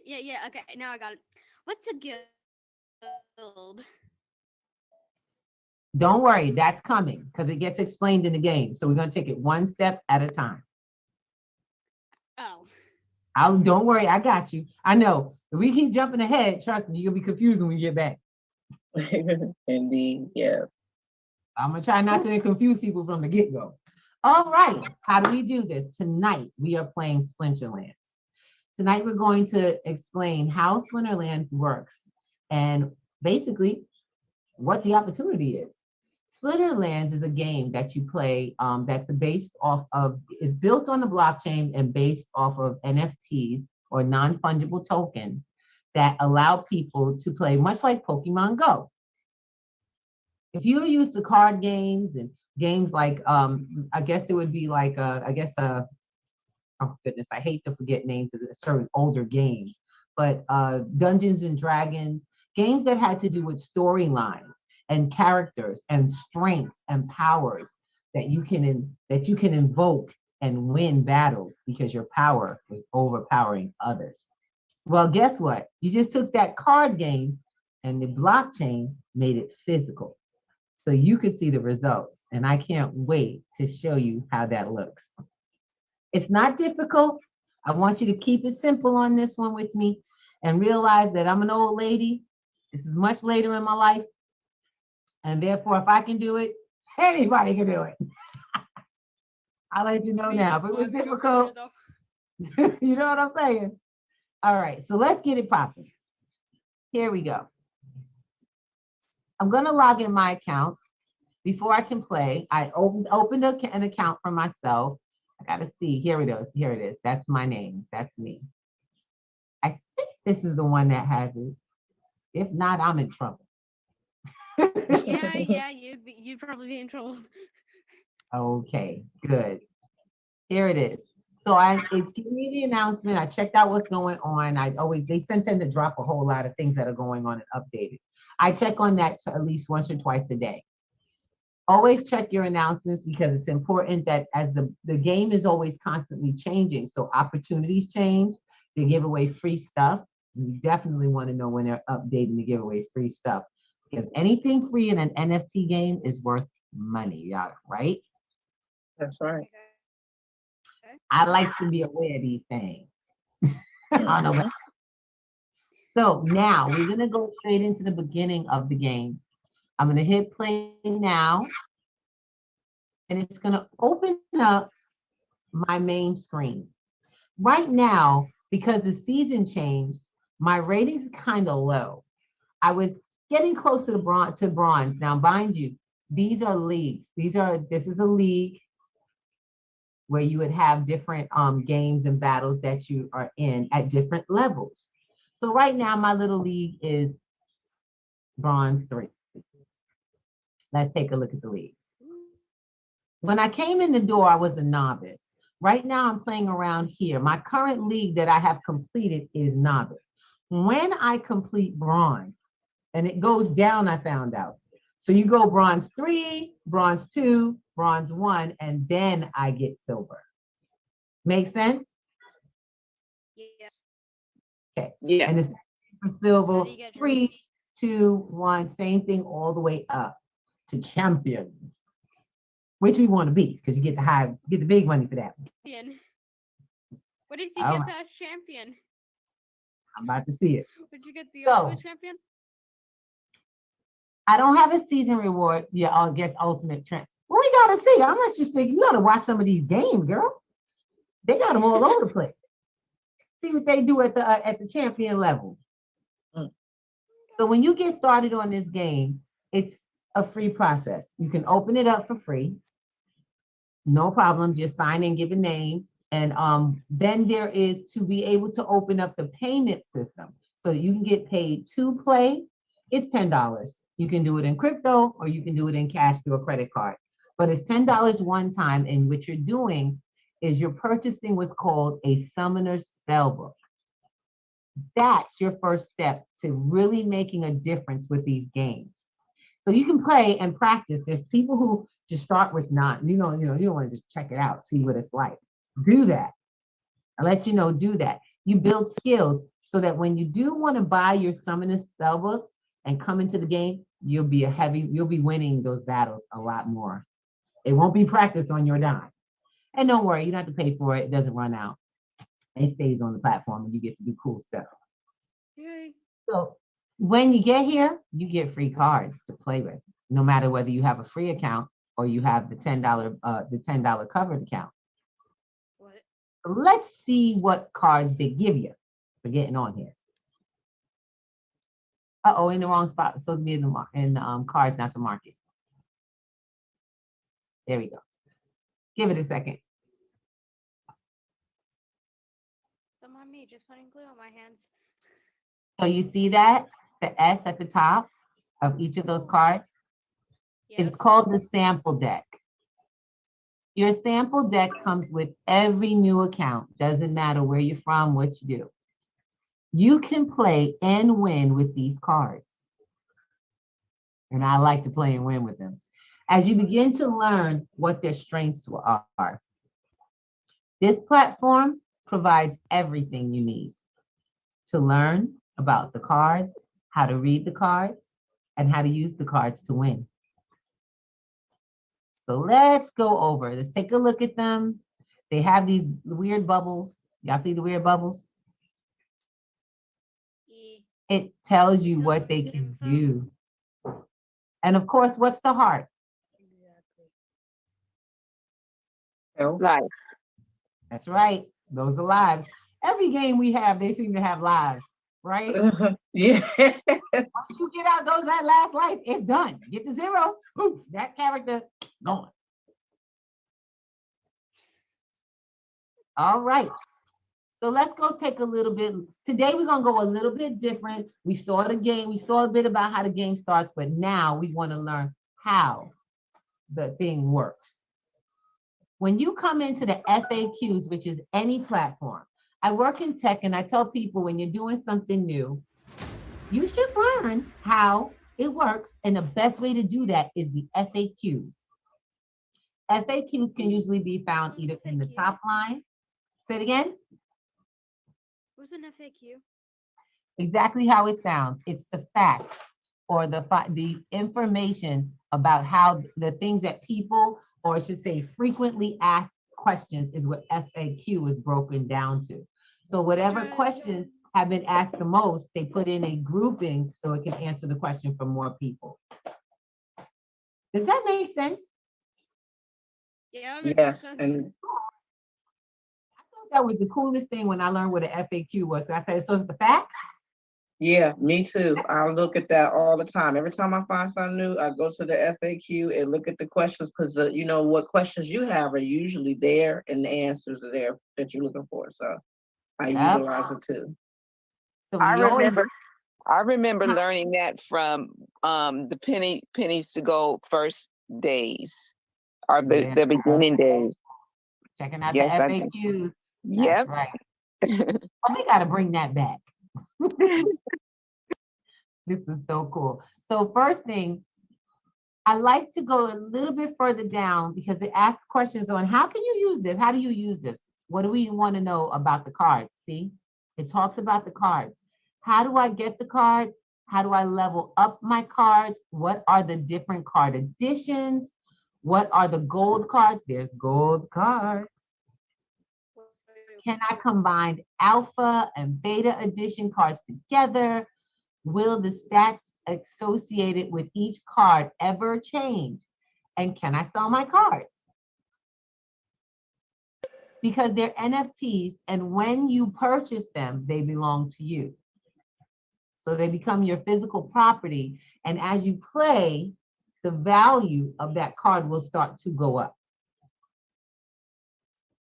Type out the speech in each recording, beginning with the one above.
yeah. Okay, now I got it. What's a guild? Don't worry, that's coming because it gets explained in the game. So we're going to take it one step at a time. Oh. Don't worry, I got you. I know. If we keep jumping ahead, trust me, you'll be confused when we get back. Indeed, yeah. I'm going to try not to confuse people from the get-go. All right, how do we do this? Tonight, we are playing Splinterlands. Tonight, we're going to explain how Splinterlands works and basically what the opportunity is. Splinterlands is a game that you play that's based off of, is built on the blockchain and based off of NFTs or non-fungible tokens that allow people to play much like Pokemon Go. If you're used to card games and games like, I guess it would be like, oh goodness, I hate to forget names of certain older games, but Dungeons and Dragons, games that had to do with storylines and characters and strengths and powers that you can invoke and win battles because your power was overpowering others. Well, guess what? You just took that card game and the blockchain made it physical. So you could see the results. And I can't wait to show you how that looks. It's not difficult. I want you to keep it simple on this one with me and realize that I'm an old lady. This is much later in my life. And therefore, if I can do it, anybody can do it. I'll let you know now. If it was difficult, you know what I'm saying? All right, so let's get it popping. Here we go. I'm going to log in my account. Before I can play, I opened an account for myself. I got to see. Here it is. Here it is. That's my name. That's me. I think this is the one that has it. If not, I'm in trouble. Yeah, you'd probably be in trouble. Okay, good. Here it is. So it's giving me the announcement. I checked out what's going on. They tend to drop a whole lot of things that are going on and updated. I check on that at least once or twice a day. Always check your announcements because it's important that as the game is always constantly changing. So opportunities change. They give away free stuff. You definitely want to know when they're updating to give away free stuff because anything free in an NFT game is worth money, y'all, right? That's right. I like to be aware of these things. I don't know. So now we're going to go straight into the beginning of the game. I'm going to hit play now. And it's going to open up my main screen. Right now, because the season changed, my rating's kind of low. I was getting close to bronze. Now, mind you, these are leagues. This is a league where you would have different games and battles that you are in at different levels. So right now, my little league is bronze 3. Let's take a look at the leagues. When I came in the door, I was a novice. Right now, I'm playing around here. My current league that I have completed is novice. When I complete bronze, and it goes down, I found out. So you go bronze 3, bronze 2, bronze 1, and then I get silver. Make sense? Yes. Okay. Yeah. And it's for silver How do you get 3, 2, 1, same thing all the way up to champion, which we want to be because you get the big money for that. Champion. What if you All get right, past champion? I'm about to see it. Would you get the So ultimate champion? I don't have a season reward. Yeah, I'll guess ultimate trend. Well, we gotta see. I'm not just thinking you gotta watch some of these games, girl. They got them all over the place. See what they do at the champion level. Mm. So when you get started on this game, it's a free process. You can open it up for free. No problem. Just sign in, give a name. And then there is to be able to open up the payment system. So you can get paid to play. It's $10. You can do it in crypto or you can do it in cash through a credit card. But it's $10 one time. And what you're doing is you're purchasing what's called a summoner's spellbook. That's your first step to really making a difference with these games. So you can play and practice. There's people who just start with not, you don't want to just check it out, see what it's like. Do that. I'll let you know, do that. You build skills so that when you do want to buy your summoner spellbook and come into the game, you'll be winning those battles a lot more. It won't be practice on your dime. And don't worry, you don't have to pay for it. It doesn't run out. It stays on the platform and you get to do cool stuff. Yay. So when you get here, you get free cards to play with, no matter whether you have a free account or you have the $10 covered account. What? Let's see what cards they give you for getting on here. In the wrong spot. It's supposed to be in the cards, not the market. There we go. Give it a second. Don't mind me, just putting glue on my hands. So you see that? The S at the top of each of those cards? Yes. It's called the sample deck. Your sample deck comes with every new account. Doesn't matter where you're from, what you do. You can play and win with these cards. And I like to play and win with them. As you begin to learn what their strengths are. This platform provides everything you need to learn about the cards, how to read the cards, and how to use the cards to win. So let's go over. Let's take a look at them. They have these weird bubbles. Y'all see the weird bubbles? It tells you what they can do. And of course, what's the heart? Life. That's right. Those are lives. Every game we have, they seem to have lives, right? Yeah. Once you get out that last life, it's done. Get to 0, poof, that character gone. All right. So let's go take a little bit. Today we're gonna go a little bit different. We saw the game. We saw a bit about how the game starts, but now we want to learn how the thing works. When you come into the FAQs, which is any platform, I work in tech and I tell people when you're doing something new, you should learn how it works. And the best way to do that is the FAQs. FAQs can usually be found either in the top line. Say it again. What's an FAQ? Exactly how it sounds. It's the facts or the information about how the things that people, or I should say frequently asked questions, is what FAQ is broken down to. So whatever questions have been asked the most, they put in a grouping so it can answer the question for more people. Does that make sense? Yeah. Yes. And I thought that was the coolest thing when I learned what an FAQ was. So I said, so it's the facts? yeah, me too. I look at that all the time. Every time I find something new, I go to the FAQ and look at the questions because you know what questions you have are usually there and the answers are there that you're looking for. So I utilize it too. So I we always remember learning that from the pennies to go first days or the beginning days. checking out Yes, the I do. FAQs. Yep. That's right. Oh, we got to bring that back. This is so cool. So first thing, I like to go a little bit further down because it asks questions on how can you use this? How do you use this? What do we want to know about the cards? See, it talks about the cards. How do I get the cards? How do I level up my cards? What are the different card editions? What are the gold cards? There's gold cards. Can I combine alpha and beta edition cards together? Will the stats associated with each card ever change? And can I sell my cards? Because they're NFTs, and when you purchase them, they belong to you. So they become your physical property. And as you play, the value of that card will start to go up.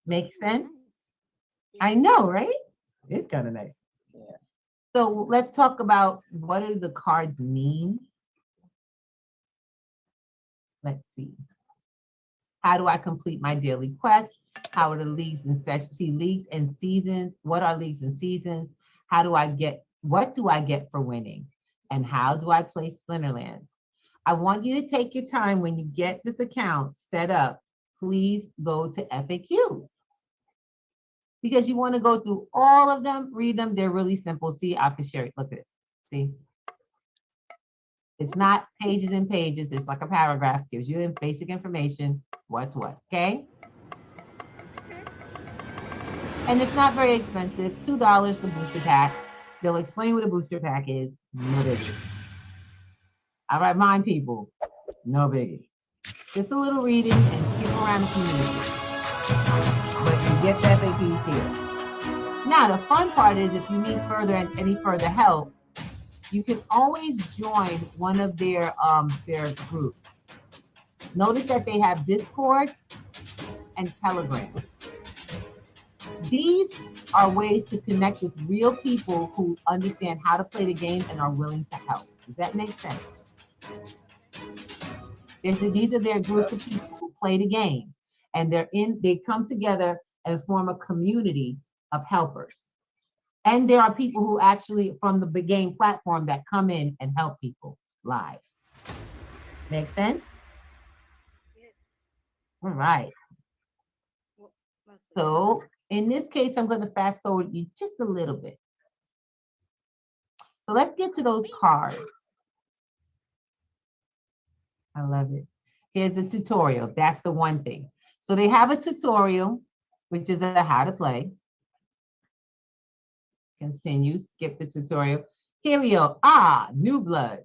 Make sense? I know, right? It's kind of nice. Yeah. So let's talk about what do the cards mean? Let's see. How do I complete my daily quest? How are the leagues and sessions? See, leagues and seasons. What are leagues and seasons? What do I get for winning? And how do I play Splinterlands? I want you to take your time when you get this account set up. Please go to FAQs. because you want to go through all of them, read them. They're really simple. See, I can share it. Look at this. See? It's not pages and pages. It's like a paragraph. Gives you basic information. What's what, okay? And it's not very expensive. $2 for booster packs. They'll explain what a booster pack is. No biggie. All right, mind people. No biggie. Just a little reading and skip around the community. But you get the FAQs here. Now, the fun part is if you need any further help, you can always join one of their groups. Notice that they have Discord and Telegram. These are ways to connect with real people who understand how to play the game and are willing to help. Does that make sense? These are their groups of people who play the game, and they come together and form a community of helpers. And there are people who actually from the game platform that come in and help people live. Make sense? Yes. All right. So in this case, I'm going to fast forward you just a little bit. So let's get to those cards. I love it. Here's the tutorial. That's the one thing. So they have a tutorial, which is a how to play. Continue, skip the tutorial. Here we go. New blood.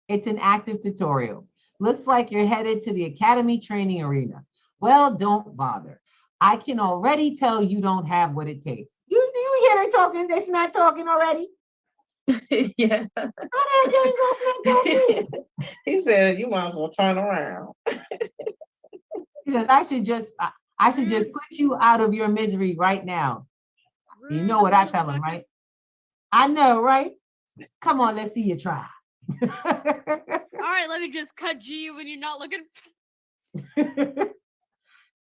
It's an active tutorial. Looks like you're headed to the Academy training arena. Well, don't bother. I can already tell you don't have what it takes. Do you hear they talking? They're not talking already? Yeah. How did they He said, you might as well turn around. He says, I should just put you out of your misery right now. You know what I tell him, right? I know, right? Come on, let's see you try. All right, let me just cut G when you're not looking.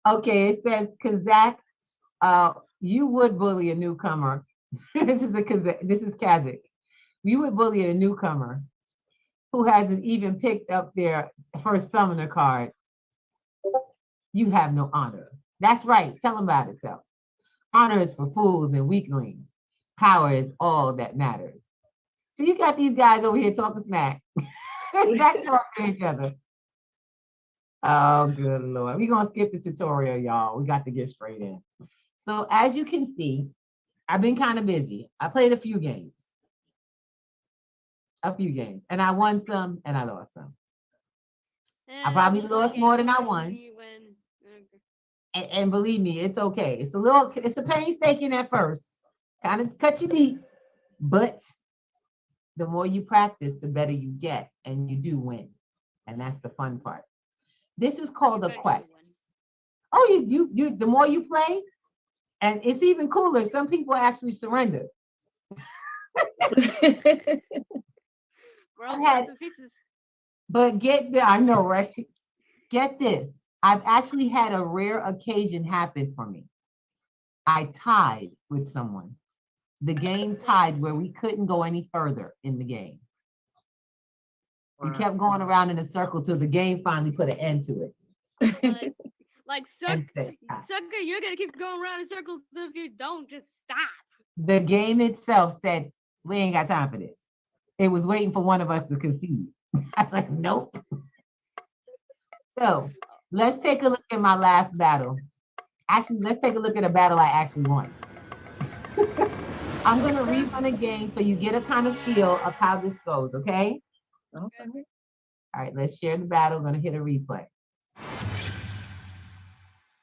Okay, it says, Kazak, you would bully a newcomer. This is Kazakh. You would bully a newcomer who hasn't even picked up their first summoner card. You have no honor. That's right. Tell them about itself. Honor is for fools and weaklings. Power is all that matters. So you got these guys over here talking smack. Talking to each other. Oh, good Lord. We're going to skip the tutorial, y'all. We got to get straight in. So as you can see, I've been kind of busy. I played a few games. And I won some and I lost some. I probably lost more than I won. And believe me, it's okay. It's a painstaking at first. Kind of cut you deep. But the more you practice, the better you get. And you do win. And that's the fun part. This is called a quest. Oh, you the more you play, and it's even cooler. Some people actually surrender. But I know, right? Get this. I've actually had a rare occasion happen for me. I tied with someone. The game tied where we couldn't go any further in the game. We kept going around in a circle till the game finally put an end to it. Sucker, you're gonna keep going around in circles if you don't just stop. The game itself said, we ain't got time for this. It was waiting for one of us to concede. I was like, nope. So let's take a look at my last battle. Actually, let's take a look at a battle I actually won. I'm gonna rerun a game so you get a kind of feel of how this goes, okay? Okay. All right, let's share the battle. I'm gonna hit a replay.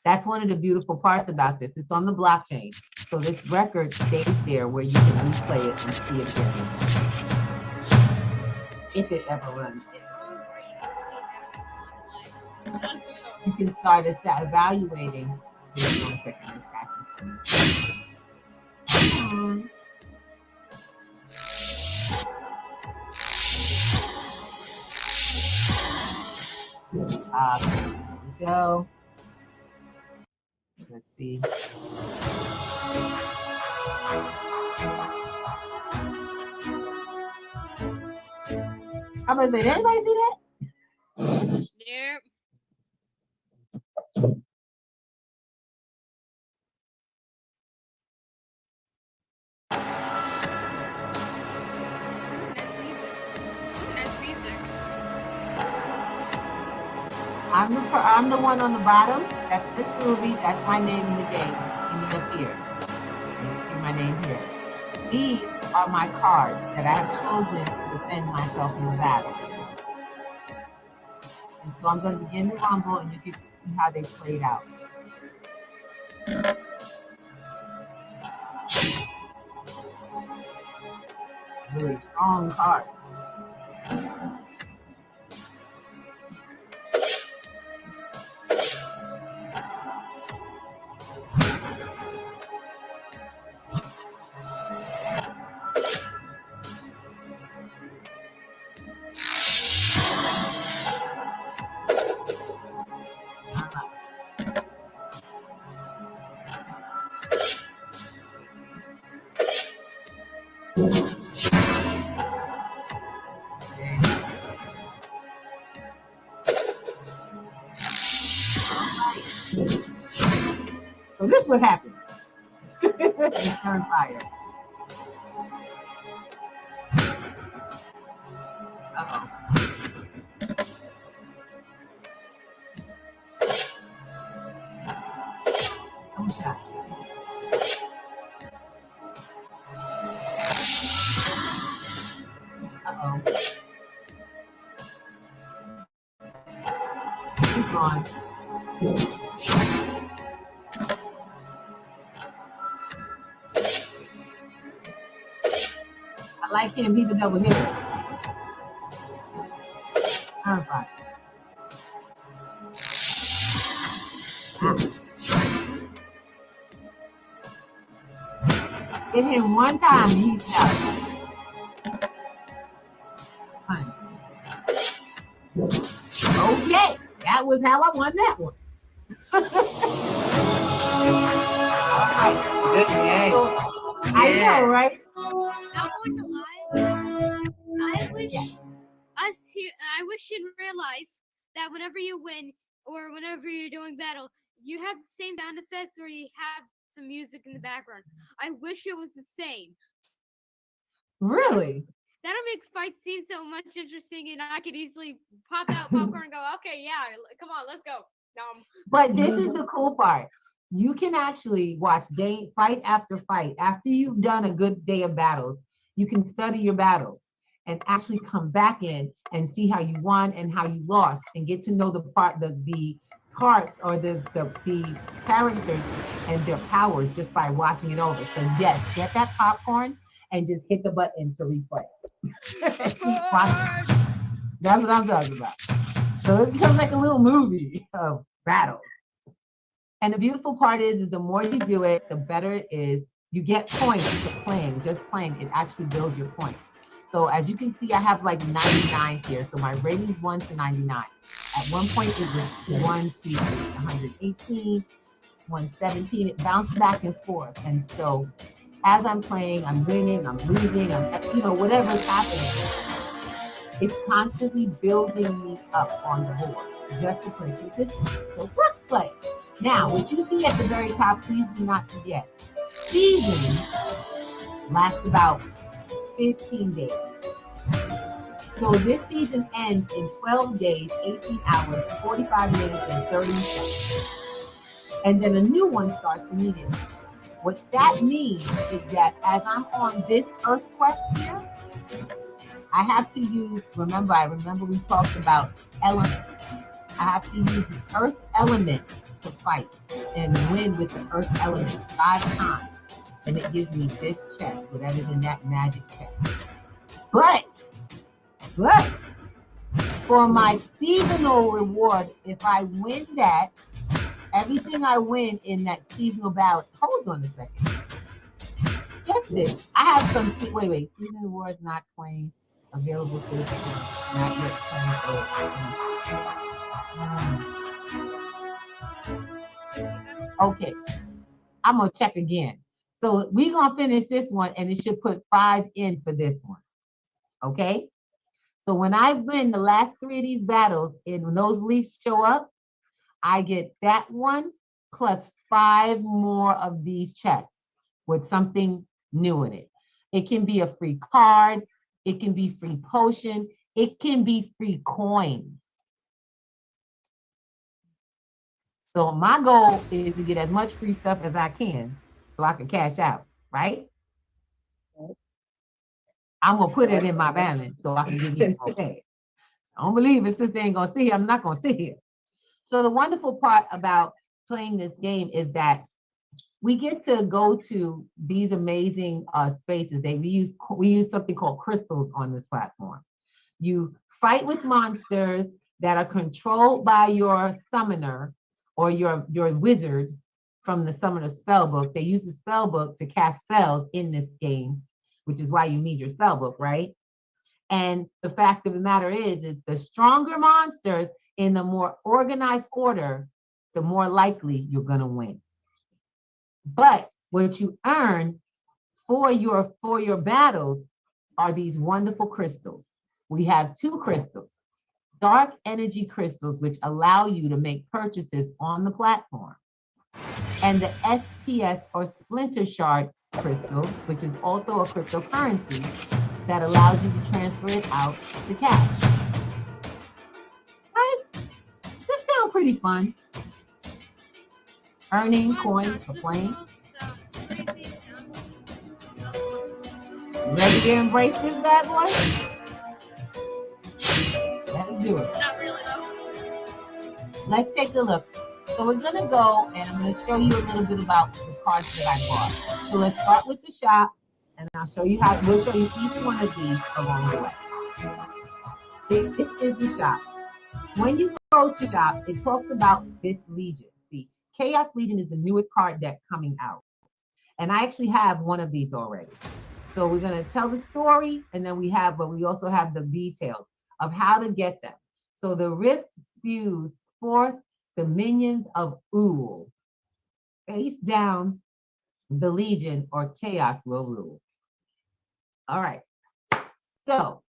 That's one of the beautiful parts about this. It's on the blockchain. So this record stays there where you can replay it and see it again. If it ever runs. You can start evaluating. Hold on a second. Here we go. Let's see. I'm gonna say, did anybody see that? Yep. I'm the one on the bottom. That's Miss Ruby. That's my name in the game. In up here. You see my name here. These are my cards that I have chosen to defend myself in the battle. And so I'm going to begin the rumble, and you can see how they played out. Really strong card. So this is what happened. Return fire. Uh-oh. Uh-oh. He's gone. I like him. He's a double hitter. Terrified. Hit him one time and he's out. Fine. Okay, that was how I won that one. Good game. I know, right? Not going to lie. I wish in real life that whenever you win or whenever you're doing battle, you have the same sound effects or you have some music in the background. I wish it was the same. Really? That'll make fight scenes so much interesting, and I could easily pop out popcorn and go, okay, yeah, come on, let's go. But this is the cool part. You can actually watch fight after fight. After you've done a good day of battles, you can study your battles and actually come back in and see how you won and how you lost and get to know the parts or the characters and their powers just by watching it over. So yes, get that popcorn and just hit the button to replay. That's what I'm talking about. So it becomes like a little movie of battles. And the beautiful part is the more you do it, the better it is. You get points for playing, just playing. It actually builds your points. So as you can see, I have like 99 here. So my rating is 1 to 99. At one point it was 1 to 118, 117. It bounced back and forth. And so as I'm playing, I'm winning, I'm losing, whatever's happening, it's constantly building me up on the board just to play consistently. So let's play. Now, what you see at the very top, please do not forget. Seasons last about 15 days. So this season ends in 12 days, 18 hours, 45 minutes, and 30 seconds. And then a new one starts immediately. What that means is that as I'm on this Earth quest here, I have to use, I remember we talked about elements. I have to use the Earth element to fight and win with the Earth element 5 times. And it gives me this chest, whatever's in that magic chest. But, for my seasonal reward, if I win that, everything I win in that seasonal battle, hold on a second. Get this. I have some, wait, seasonal rewards not claimed, available for this game, not yet claimed. Okay, I'm gonna check again. So we're gonna finish this one and it should put 5 in for this one, okay? So when I win the last 3 of these battles and when those leaves show up, I get that one plus 5 more of these chests with something new in it. It can be a free card, it can be free potion, it can be free coins. So my goal is to get as much free stuff as I can so I can cash out, right? I'm gonna put it in my balance so I can get me some more pay. I don't believe it, sister ain't gonna sit here. I'm not gonna sit here. So the wonderful part about playing this game is that we get to go to these amazing spaces. We use something called crystals on this platform. You fight with monsters that are controlled by your summoner or your wizard from the summoner spell book. They use the spell book to cast spells in this game, which is why you need your spell book, right? And the fact of the matter is the stronger monsters in a more organized order, the more likely you're gonna win. But what you earn for your battles are these wonderful crystals. We have 2 crystals, dark energy crystals, which allow you to make purchases on the platform, and the SPS or splinter shard crystal, which is also a cryptocurrency that allows you to transfer it out to cash. Guys, this sounds pretty fun. Earning coins for playing. Ready to embrace this bad boy? Let's do it. Not really though. Let's take a look. So we're gonna go and I'm gonna show you a little bit about the cards that I bought. So let's start with the shop and I'll show you we'll show you each one of these along the way. This is the shop. When you go to shop, it talks about this Legion. See, Chaos Legion is the newest card deck coming out. And I actually have one of these already. So we're gonna tell the story and then we also have the details of how to get them. So the rift spews forth the minions of Ul. Face down, the Legion or Chaos will rule. All right, so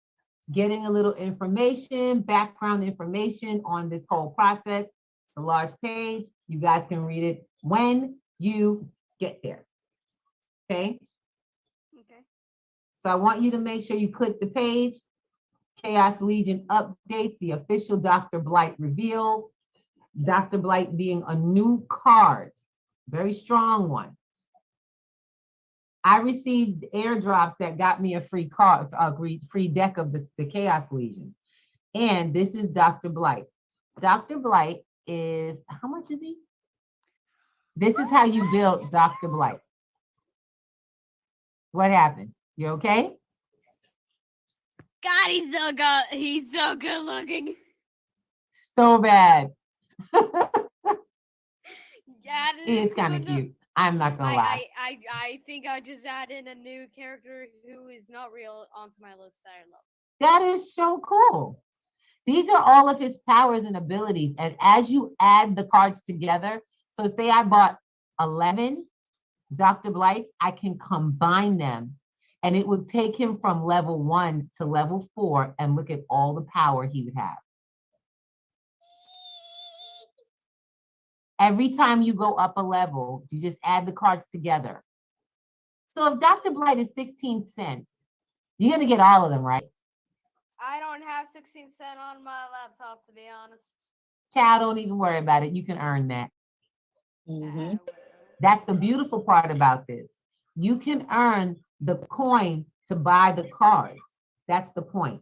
getting a little information, background information on this whole process. It's a large page. You guys can read it when you get there. Okay? Okay. So I want you to make sure you click the page. Chaos Legion update, the official Dr. Blight reveal. Dr. Blight being a new card, very strong one. I received airdrops that got me a free card, a free deck of the Chaos Legion. And this is Dr. Blight. Dr. Blight is, how much is he? This is how you build Dr. Blight. What happened? You okay? God, he's so good looking. So bad. Yeah, It's kind of cute. I'm not gonna lie. I think I'll just add in a new character who is not real onto my list that I love. That is so cool. These are all of his powers and abilities. And as you add the cards together, so say I bought 11 Dr. Blights, I can combine them and it would take him from level 1 to level 4 and look at all the power he would have. Every time you go up a level, you just add the cards together. So if Dr. Blight is 16 cents, you're gonna get all of them, right? I don't have 16 cents on my laptop, to be honest. Child, don't even worry about it. You can earn that. Mm-hmm. That's the beautiful part about this. You can earn the coin to buy the cards. That's the point.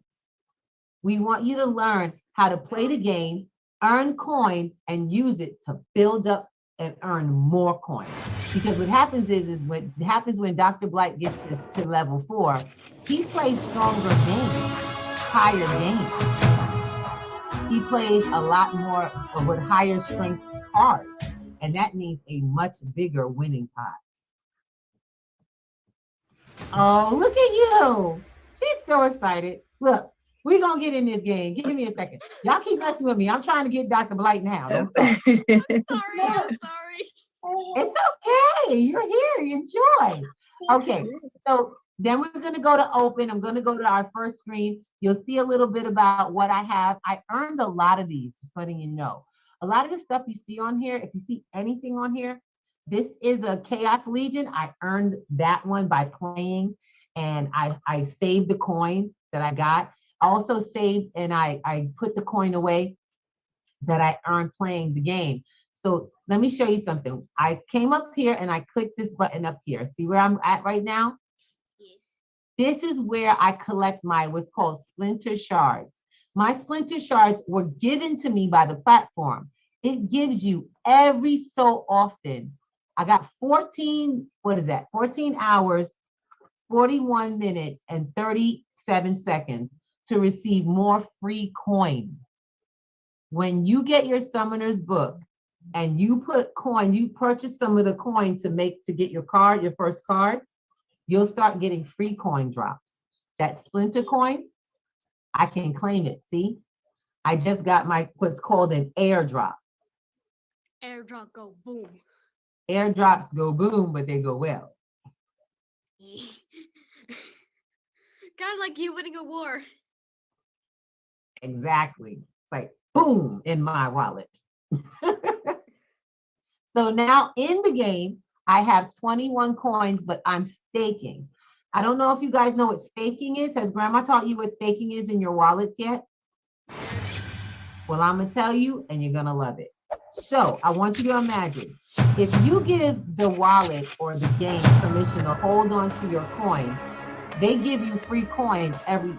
We want you to learn how to play the game, earn coin, and use it to build up and earn more coin. Because what happens is when Dr. Blight gets to level 4, he plays stronger games, higher games. He plays a lot more with higher strength cards. And that means a much bigger winning pot. Oh, look at you. She's so excited. Look, we're going to get in this game. Give me a second. Y'all keep messing with me. I'm trying to get Dr. Blight now. Don't stop. I'm sorry. It's okay. You're here. Enjoy. Okay. So then we're going to go to open. I'm going to go to our first screen. You'll see a little bit about what I have. I earned a lot of these, just letting you know. A lot of the stuff you see on here, if you see anything on here, this is a Chaos Legion. I earned that one by playing, and I saved the coin that I got. I also saved and I put the coin away that I earned playing the game. So let me show you something. I came up here and I clicked this button up here. See where I'm at right now? Yes. This is where I collect my what's called splinter shards. My splinter shards were given to me by the platform. It gives you every so often. I got 14, what is that? 14 hours, 41 minutes, and 37 seconds to receive more free coin. When you get your summoner's book and you put coin, you purchase some of the coin to get your card, your first card, you'll start getting free coin drops. That splinter coin, I can claim it. See, I just got my what's called an airdrop. Airdrop go boom. Airdrops go boom, but they go well. Kind of like you winning a war. Exactly. It's like boom in my wallet. So now in the game, I have 21 coins, but I'm staking. I don't know if you guys know what staking is. Has Grandma taught you what staking is in your wallets yet? Well, I'm going to tell you, and you're going to love it. So I want you to imagine, if you give the wallet or the game permission to hold on to your coin, they give you free coins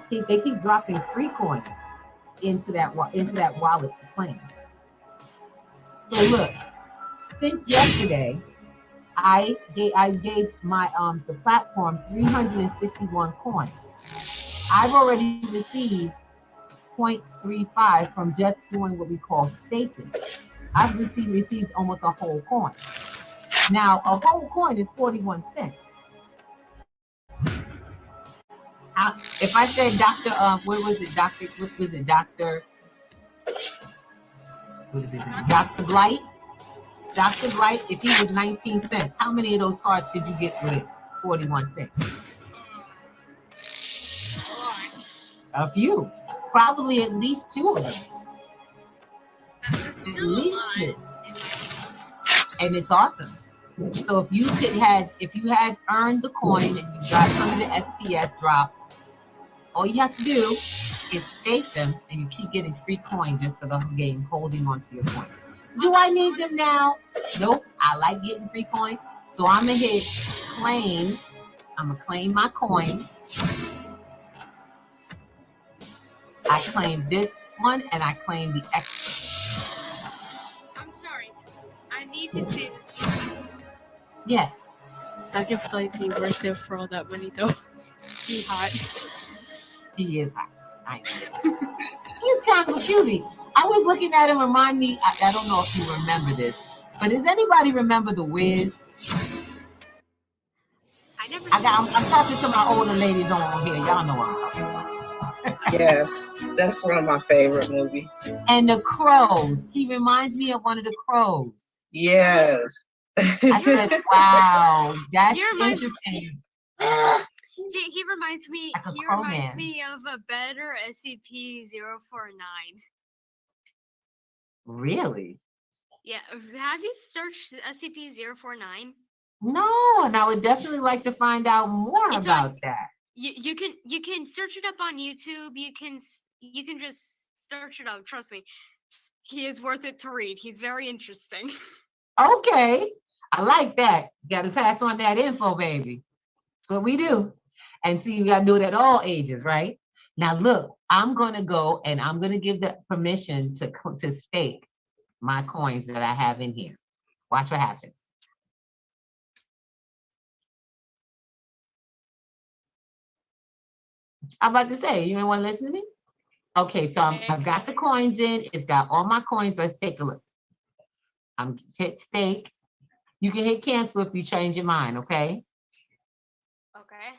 they keep dropping free coins into that wallet to claim. So look, since yesterday, I gave my the platform 361 coins. I've already received 0.35 from just doing what we call staking. I've received almost a whole coin. Now, a whole coin is 41 cents. If I said Dr. What was it, Dr. Blight? Dr. Blight, if he was 19 cents, how many of those cards could you get with 41 cents? A few. Probably at least 2 of them. At least 2. And it's awesome. So if you had earned the coin and you got some of the SPS drops, all you have to do is stake them and you keep getting free coin just for the game, holding on to your coin. Do I need them now? Nope. I like getting free coin. So I'm gonna hit claim. I'm gonna claim my coin. I claim this one and I claim the extra. I'm sorry. I need to say this first. Yes. Dr. Flight be worth it for all that money though. He hot. He is hot. I know. He's kind of a cutie. I was looking at him, remind me, I don't know if you remember this, but does anybody remember The Wiz? I'm talking to my older ladies on here. Y'all know what I'm talking about. Yes, that's one of my favorite movies. And the crows. He reminds me of one of the crows. Yes. I said, wow, that's interesting. He reminds me. Like He reminds me of a better SCP-049. Really? Yeah. Have you searched SCP-049? No, and I would definitely like to find out more about that. You can search it up on YouTube. You can just search it up. Trust me, he is worth it to read. He's very interesting. Okay, I like that. Got to pass on that info, baby. That's what we do. And see, you got to do it at all ages, right? Now, look, I'm going to go and I'm going to give the permission to stake my coins that I have in here. Watch what happens. I'm about to say, you want to listen to me? Okay, so I've got the coins in. It's got all my coins. Let's take a look. I'm hit stake. You can hit cancel if you change your mind, okay? Okay.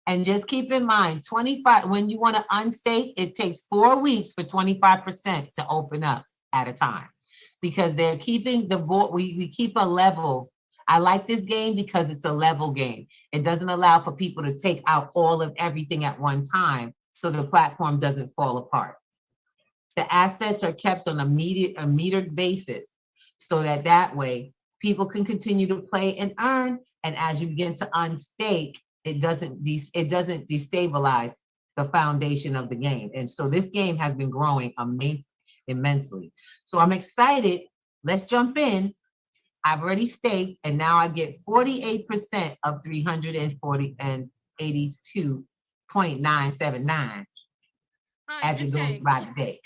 And just keep in mind, 25, when you want to unstake, it takes 4 weeks for 25% to open up at a time because they're keeping the board, we keep a level. I like this game because it's a level game. It doesn't allow for people to take out all of everything at one time so the platform doesn't fall apart. The assets are kept on a metered basis so that way people can continue to play and earn. And as you begin to unstake, it doesn't destabilize the foundation of the game. And so this game has been growing amazing. immensely. So I'm excited. Let's jump in. I've already staked, and now I get 48% of 382.979 as it goes by the day.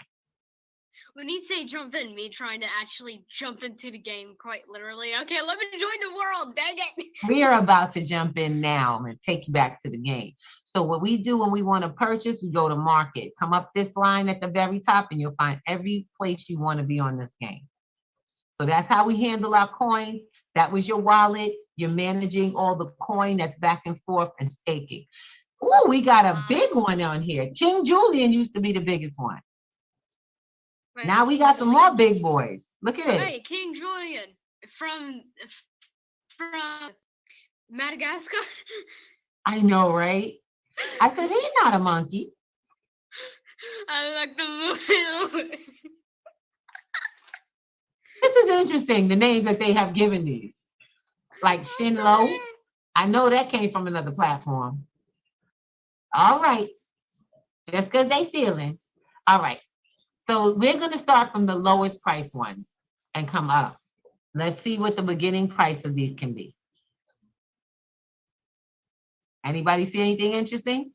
When you say jump in, me trying to actually jump into the game quite literally. Okay, let me join the world, dang it. We are about to jump in now and take you back to the game. So what we do when we want to purchase, we go to market. Come up this line at the very top and you'll find every place you want to be on this game. So that's how we handle our coins. That was your wallet. You're managing all the coin that's back and forth and staking. Oh, we got a big one on here. King Julian used to be the biggest one. Wait, Now we got some more big boys. Look at it. Wait, King Julian from Madagascar? I know, right? I said, he's not a monkey. I like the movie. This is interesting, the names that they have given these. Like Shinlo. I know that came from another platform. All right. Just because they stealing. All right. So we're going to start from the lowest price ones and come up. Let's see what the beginning price of these can be. Anybody see anything interesting?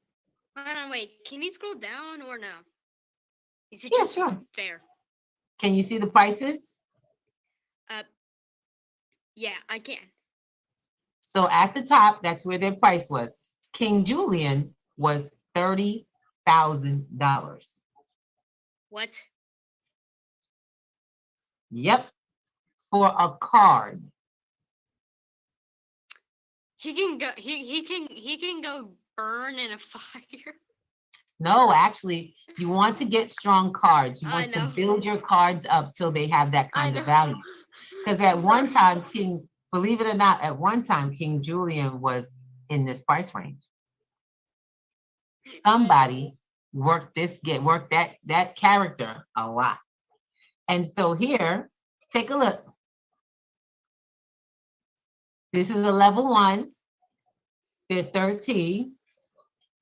Hold on, wait. Can you scroll down or no? Is it Yeah, just sure. there? Can you see the prices? Yeah, I can. So at the top, that's where their price was. King Julian was $30,000. What? Yep. For a card. He can go. He can go burn in a fire. No, actually, you want to get strong cards. You I want to know. build your cards up till they have that I kind know. of value. Because at I'm one sorry. time, believe it or not, at one time, King Julian was in this price range. Somebody worked that character a lot. And so here, take a look. This is a level 1. They're 13.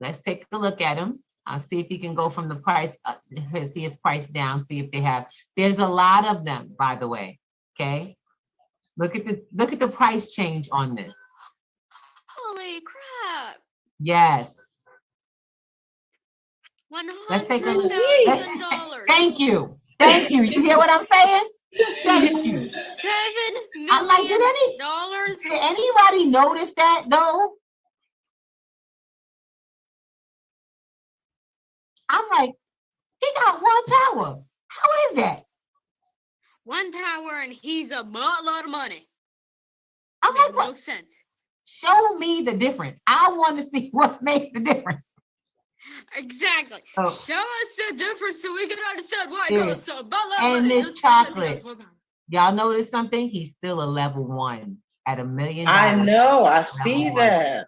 Let's take a look at them. I'll see if he can go from the price up, see his price down, see if they have. There's a lot of them, by the way. Okay. Look at the price change on this. Holy crap! Yes. Let's take a look. $100,000. Thank you. Thank you. You hear what I'm saying? Thank you. $7 I'm like, million. did anybody notice that though? I'm like, he got 1 power. How is that? 1 power and he's a buttload of money. I'm like, No what? sense. Show me the difference. I want to see what makes the difference. Exactly. Oh. Show us the difference so we can understand why it Yeah. goes so buttload of And money. it's Just because he chocolate. has 1 power. Y'all notice something? He's still a level 1 at $1 million. I know. I see Level 1. that.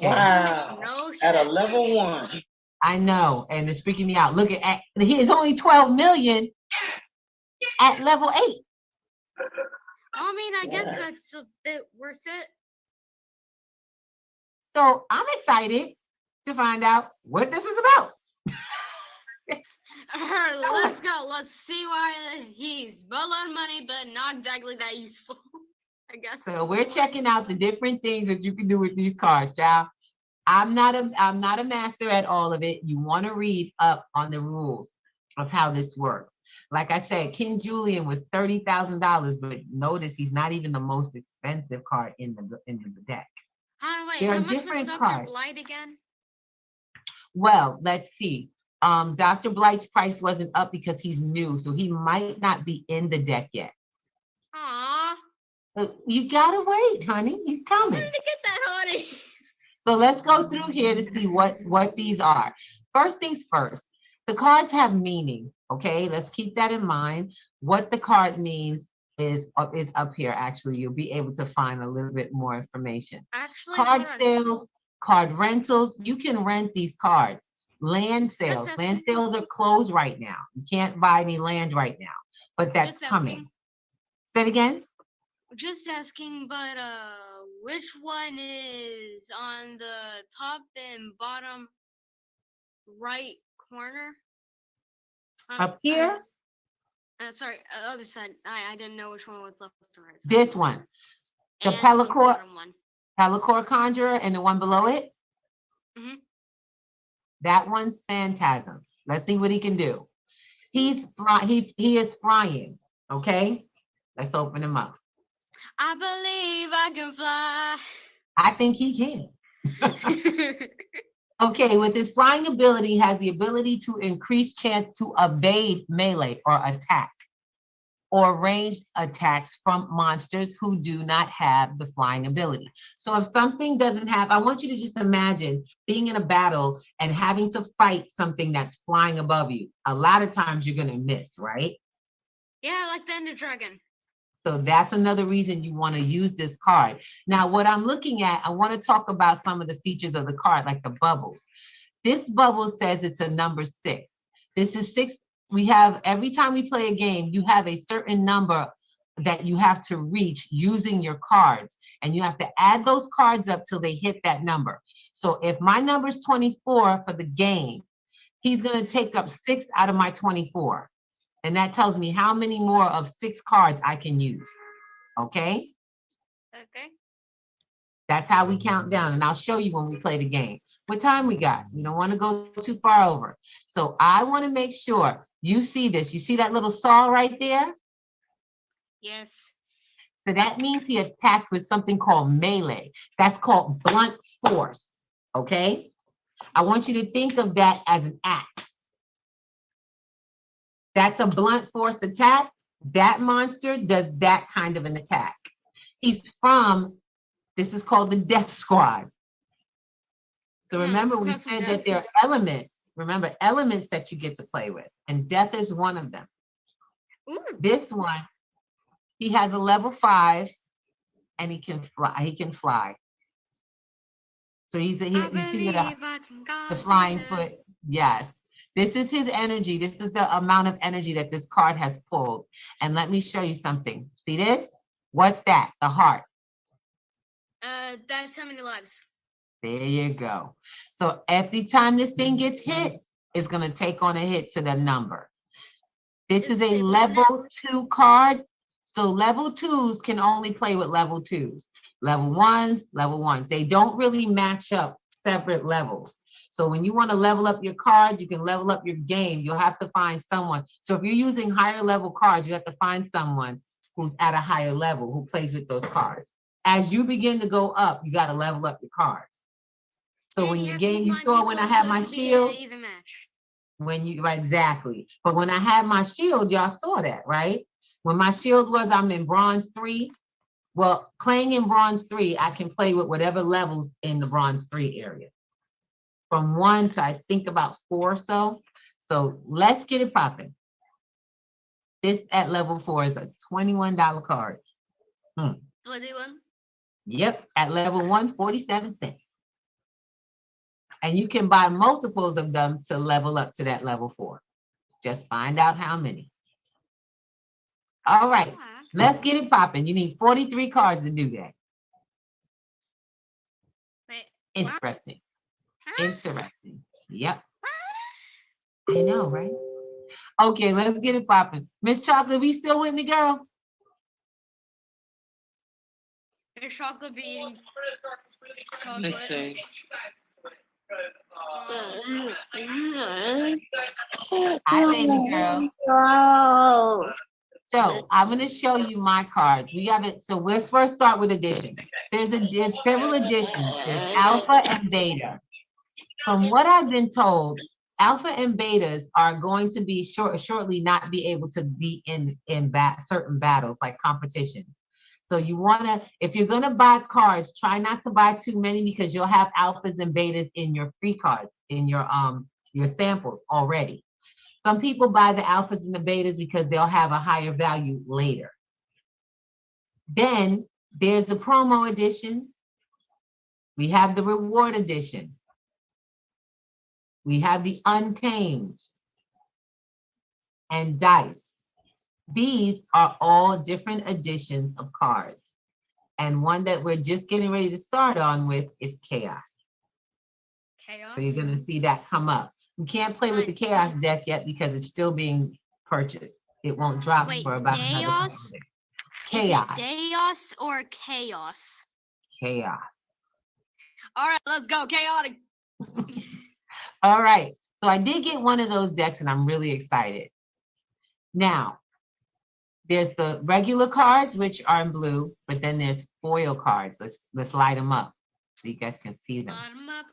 Wow. No At a sense. level 1. I know, and it's freaking me out. Look at he is only 12 million at level 8. I mean, I guess that's a bit worth it. So I'm excited to find out what this is about. Let's go. Let's see why he's buttload of money, but not exactly that useful. I guess. So we're checking out the different things that you can do with these cards, child. I'm not a master at all of it. You want to read up on the rules of how this works. Like I said, King Julian was $30,000, but notice he's not even the most expensive card in the deck. Wait, There how are much was different Dr. cards. Blight again? Well, let's see. Dr. Blight's price wasn't up because he's new, so he might not be in the deck yet. Aww. So you gotta wait, honey. He's I coming. wanted to get that, honey. So let's go through here to see what these are. First things first, the cards have meaning, okay? Let's keep that in mind. What the card means is up here, actually. You'll be able to find a little bit more information. Actually, Card sales, card rentals, you can rent these cards. Land sales are closed right now. You can't buy any land right now, but that's coming. Say it again. Just asking, but which one is on the top and bottom right corner? Up here? Sorry, other side. I didn't know which one was left or right. This one, the And Pelacor, bottom one. Pelacor Conjurer, and the one below it. Mhm. That one's Phantasm. Let's see what he can do. He is flying. Okay, let's open him up. I believe I can fly. I think he can. Okay, with his flying ability, he has the ability to increase chance to evade melee or attack or ranged attacks from monsters who do not have the flying ability. So if something doesn't have, I want you to just imagine being in a battle and having to fight something that's flying above you. A lot of times you're gonna miss, right? Yeah, like the Ender Dragon. So that's another reason you want to use this card. Now, what I'm looking at, I want to talk about some of the features of the card, like the bubbles. This bubble says it's a number 6. This is 6. We have, every time we play a game, you have a certain number that you have to reach using your cards. And you have to add those cards up till they hit that number. So if my number is 24 for the game, he's going to take up 6 out of my 24. And that tells me how many more of 6 cards I can use. Okay? Okay. That's how we count down. And I'll show you when we play the game. What time we got? We don't want to go too far over. So I want to make sure you see this. You see that little saw right there? Yes. So that means he attacks with something called melee. That's called blunt force. Okay? I want you to think of that as an axe. That's a blunt force attack. That monster does that kind of an attack. He's from, this is called the Death Squad. So remember, we said that there are elements. Remember, elements that you get to play with, and death is one of them. Ooh. This one, he has a level 5, and he can fly. He can fly. So you see the flying foot. Yes. This is his energy. This is the amount of energy that this card has pulled. And let me show you something. See this? What's that? The heart. That's how many lives. There you go. So every time this thing gets hit, it's going to take on a hit to the number. This is a level 2 card. So level 2s can only play with level 2s. Level 1s. They don't really match up separate levels. So when you want to level up your card, you can level up your game. You'll have to find someone. So if you're using higher level cards, you have to find someone who's at a higher level who plays with those cards. As you begin to go up, you got to level up your cards. So when you game, you saw when I had my shield. Even match. When you, right, exactly. But when I had my shield, y'all saw that, right? When my shield was, I'm in bronze 3. Well, playing in bronze 3, I can play with whatever levels in the bronze 3 area. From 1 to I think about 4 or so. So let's get it popping. This at level 4 is a $21 card. 21. Yep, at level 1, 47 cents. And you can buy multiples of them to level up to that level 4. Just find out how many. All right, let's get it popping. You need 43 cards to do that. Wait. Interesting. Huh? Interesting. Yep. I know, right? Okay, let's get it popping. Miss Chocolate, we still with me, girl? Your chocolate being Let's see. Hi, baby girl. No. So I'm going to show you my cards. We have it. So let's first start with additions. There's several additions. There's alpha and beta. From what I've been told, alpha and betas are going to be shortly not be able to be in certain battles like competitions. So you want to, if you're going to buy cards, try not to buy too many because you'll have alphas and betas in your free cards, in your samples already. Some people buy the alphas and the betas because they'll have a higher value later. Then there's the promo edition. We have the reward edition. We have the Untamed and Dice. These are all different editions of cards. And one that we're just getting ready to start on with is Chaos. Chaos. So you're going to see that come up. You can't play with the Chaos deck yet because it's still being purchased. It won't drop Wait, for about another couple Deos? of days. Is Chaos. it Deos or Chaos? Chaos. All right, let's go. Chaotic. All right. So I did get one of those decks and I'm really excited. Now, there's the regular cards, which are in blue, but then there's foil cards. Let's light them up so you guys can see them. Light 'em up,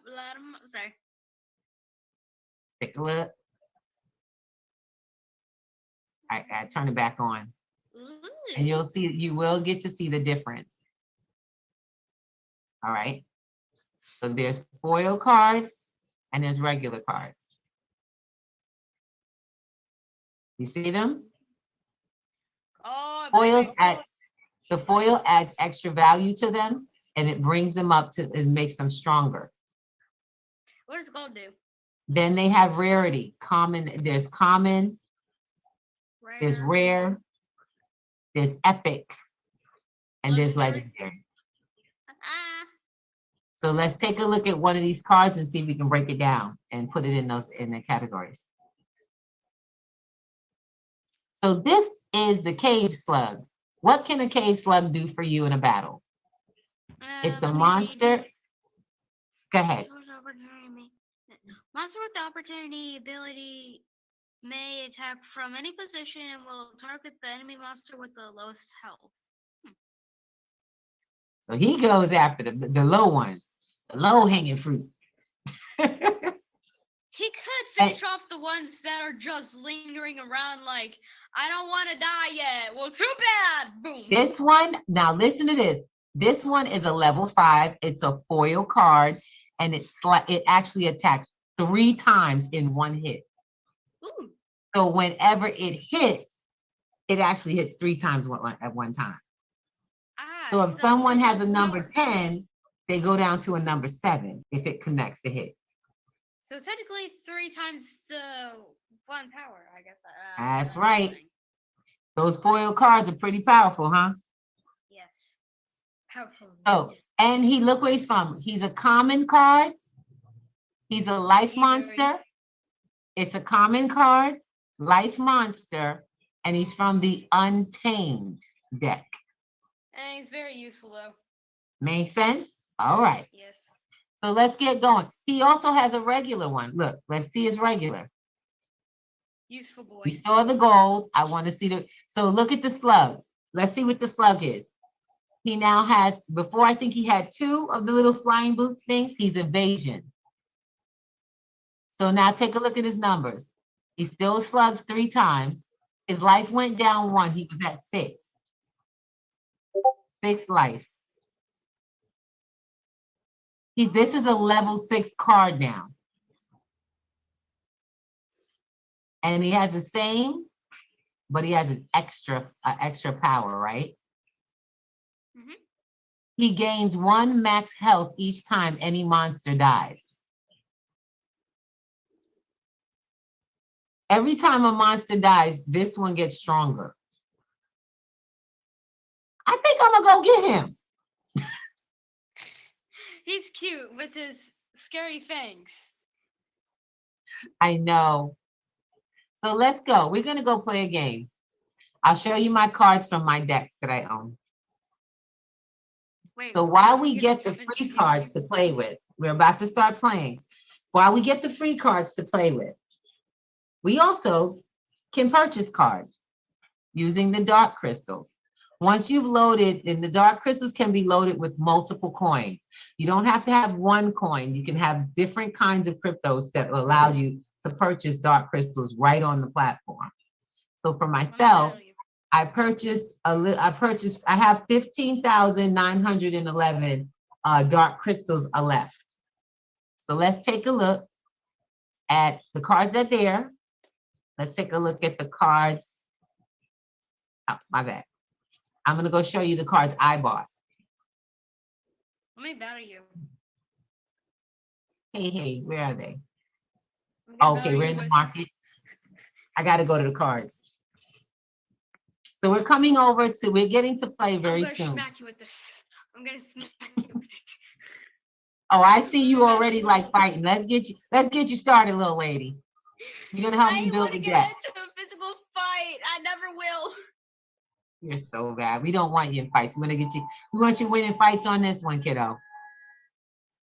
light 'em up. Sorry. Take a look. I turn it back on. Ooh. And you will get to see the difference. All right. So there's foil cards and there's regular cards. You see them? Oh, Foils baby. the foil adds extra value to them and it brings them up to, it makes them stronger. What does gold do? Then they have rarity. There's common, there's rare, there's epic, and there's legendary. So let's take a look at one of these cards and see if we can break it down and put it in the categories. So this is the cave slug. What can a cave slug do for you in a battle? It's a monster. Go ahead. Monster with the opportunity ability may attack from any position and will target the enemy monster with the lowest health. So he goes after the low ones, the low hanging fruit. He could finish off the ones that are just lingering around like, I don't want to die yet. Well, too bad. Boom. This one, now listen to this. This one is a level 5. It's a foil card, and it actually attacks 3 times in one hit. Ooh. So whenever it hits, it actually hits 3 times at one time. So if someone has a number 10, they go down to a number 7 if it connects the hit. So technically 3 times the 1 power, I guess. That's right. Those foil cards are pretty powerful, huh? Yes. Powerful. Oh, and look where he's from. He's a common card. He's a life monster. It's a common card, life monster, and he's from the Untamed deck. And he's very useful though. Make sense? All right. Yes. So let's get going. He also has a regular one. Look, let's see his regular. Useful boy. We saw the gold. I want to see so look at the slug. Let's see what the slug is. He now has, before I think he had 2 of the little flying boots things, he's evasion. So now take a look at his numbers. He still slugs 3 times. His life went down 1. He was at 6. 6 life. This is a level 6 card now. And he has the same, but he has an extra power, right? Mm-hmm. He gains 1 max health each time any monster dies. Every time a monster dies, this one gets stronger. I think I'm gonna go get him. He's cute with his scary fangs. I know. So let's go. We're gonna go play a game. I'll show you my cards from my deck that I own. Wait, so while we get the free cards to play with, we're about to start playing. While we get the free cards to play with, we also can purchase cards using the dark crystals. Once you've loaded, and the dark crystals can be loaded with multiple coins. You don't have to have 1 coin. You can have different kinds of cryptos that will allow you to purchase dark crystals right on the platform. So for myself, I have 15,911 dark crystals left. So let's take a look at the cards that are there. Let's take a look at the cards. Oh, my bad. I'm gonna go show you the cards I bought. Let me battle you. Hey, where are they? Okay, we're in the market. I gotta go to the cards. So we're coming over to, we're getting to play very soon. I'm gonna smack you with this. I'm gonna smack you with it. Oh, I see you already like fighting. Let's get you started, little lady. You're gonna help me build the deck. I want to get into a physical fight fight. I never will. You're so bad. We don't want you in fights. We want you winning fights on this one, kiddo.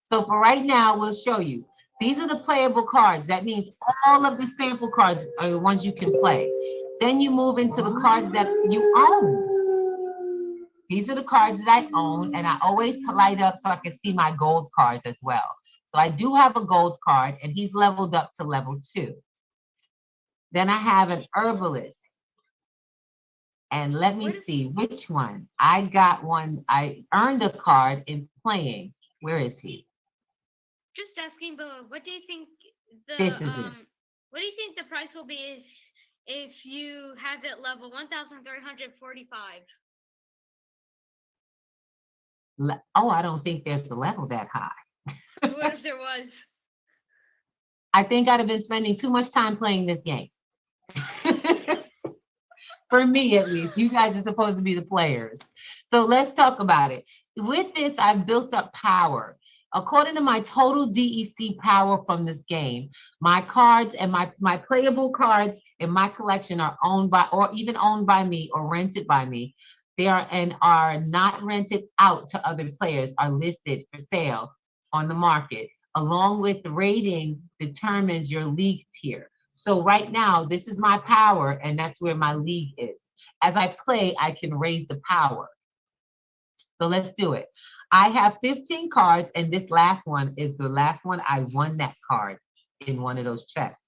So for right now, we'll show you. These are the playable cards. That means all of the sample cards are the ones you can play. Then you move into the cards that you own. These are the cards that I own, and I always light up so I can see my gold cards as well. So I do have a gold card, and he's leveled up to level 2. Then I have an herbalist. And let me see which one. I got one. I earned a card in playing. Where is he? Just asking, but what do you think This is it. what do you think the price will be if you have it level 1,345? Oh, I don't think there's a level that high. What if there was? I think I'd have been spending too much time playing this game. For me, at least. You guys are supposed to be the players. So let's talk about it. With this, I've built up power. According to my total DEC power from this game, my cards and my playable cards in my collection are owned by, or even owned by me or rented by me. They are and are not rented out to other players, are listed for sale on the market, along with the rating determines your league tier. So right now, this is my power, and that's where my league is. As I play, I can raise the power. So let's do it. I have 15 cards, and this last one is the last one. I won that card in one of those chests.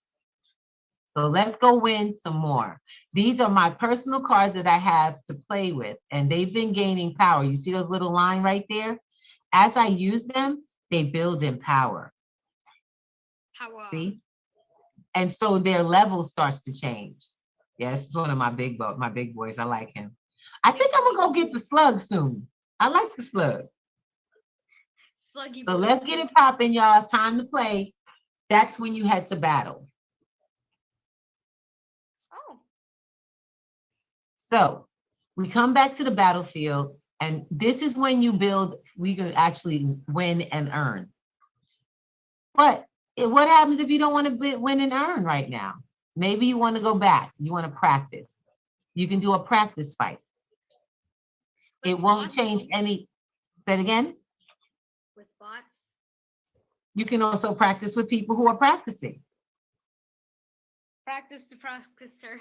So let's go win some more. These are my personal cards that I have to play with, and they've been gaining power. You see those little line right there? As I use them, they build in power. Power. See? And so their level starts to change. Yes, it's one of my big boys. I like him. I think I'm gonna go get the slug soon. I like the slug. Sluggy So boy. let's get it popping, y'all. Time to play. That's when you head to battle. Oh. So we come back to the battlefield, and this is when you build, we can actually win and earn. But what happens if you don't want to win and earn right now? Maybe you want to go back. You want to practice. You can do a practice fight. It won't change any. Say it again. With bots. You can also practice with people who are practicing. Practice to practicer.